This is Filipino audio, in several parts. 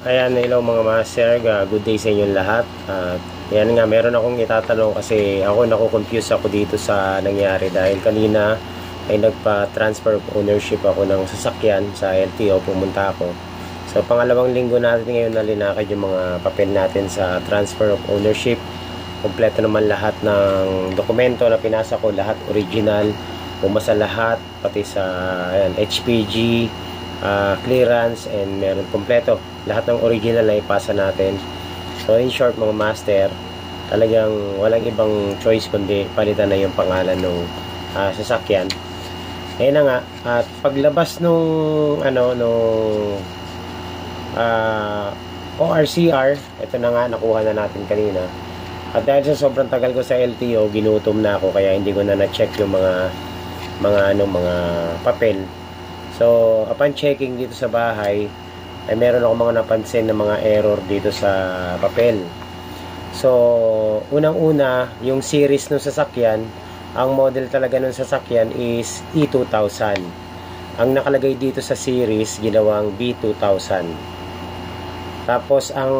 Ayan, hello mga master, good day sa inyong lahat. At yan nga, meron akong itatanong kasi ako nakukonfuse ako dito sa nangyari dahil kanina ay nagpa-transfer of ownership ako ng sasakyan sa LTO, pumunta ako. So pangalawang linggo natin ngayon na linakad yung mga papel natin sa transfer of ownership. Kompleto naman lahat ng dokumento na pinasa ko, lahat original, pumasa lahat, pati sa ayan, HPG, clearance, and meron kompleto lahat ng original na ipasa natin. So in short mga master, talagang walang ibang choice kundi palitan na yung pangalan ng sasakyan. Ayun na nga, at paglabas nung ORCR, ito na nga, nakuha na natin kanina. At dahil sa sobrang tagal ko sa LTO, ginutom na ako kaya hindi ko na na-check yung mga papel. So, upon checking dito sa bahay, ay meron ako mga napansin na mga error dito sa papel. So, unang-una, yung series ng sasakyan, ang model talaga ng sasakyan is E2000. Ang nakalagay dito sa series, ginawang B2000. Tapos, ang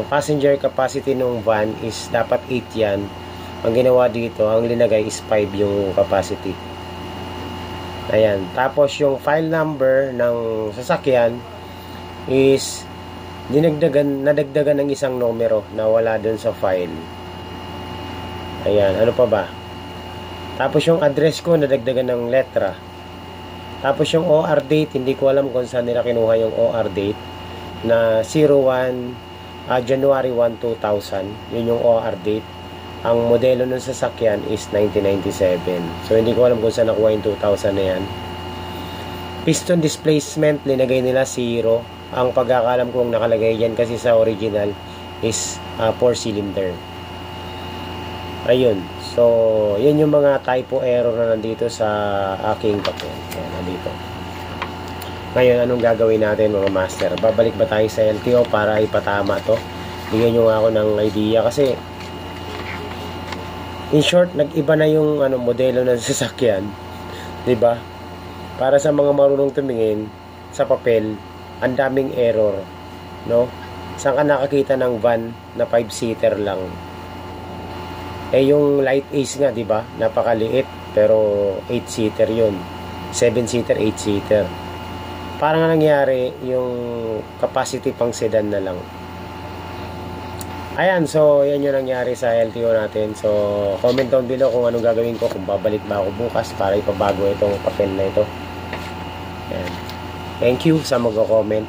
passenger capacity ng van is dapat 8 yan. Ang ginawa dito, ang linagay is 5 yung capacity. Ayan. Tapos, yung file number ng sasakyan is nadagdagan ng isang numero na wala dun sa file. Ayan, ano pa ba? Tapos yung address ko nadagdagan ng letra. Tapos yung OR date, hindi ko alam kung saan nila kinuha yung OR date na 01 January 1, 2000. Yun yung OR date. Ang modelo ng sasakyan is 1997. So hindi ko alam kung saan nakuha yung 2000 na yan. Piston displacement, linagay nila 0. Ang pagkakalam kong nakalagay dyan kasi sa original is 4 cylinder. Ayun. So, yun yung mga typo error na nandito sa aking papel. Ayan, nandito. Ngayon, anong gagawin natin mga master? Babalik ba tayo sa LTO para ipatama to? Bigyan nyo nga ako ng idea kasi in short, nag-iba na yung modelo ng sasakyan. 'Di ba? Para sa mga marunong tumingin sa papel, ang daming error, no? Saan ka nakakita ng van na 5-seater lang? Eh yung Light Ace nga, 'di ba? Napakaliit pero 8-seater 'yun. 7-seater, 8-seater. Parang nangyari yung capacity pang sedan na lang. Ayan, so yan yung nangyari sa LTO natin. So comment down below kung anong gagawin ko, kung babalik ba ako bukas para ipabago itong papel na ito. Ayan. Thank you sa mag-comment.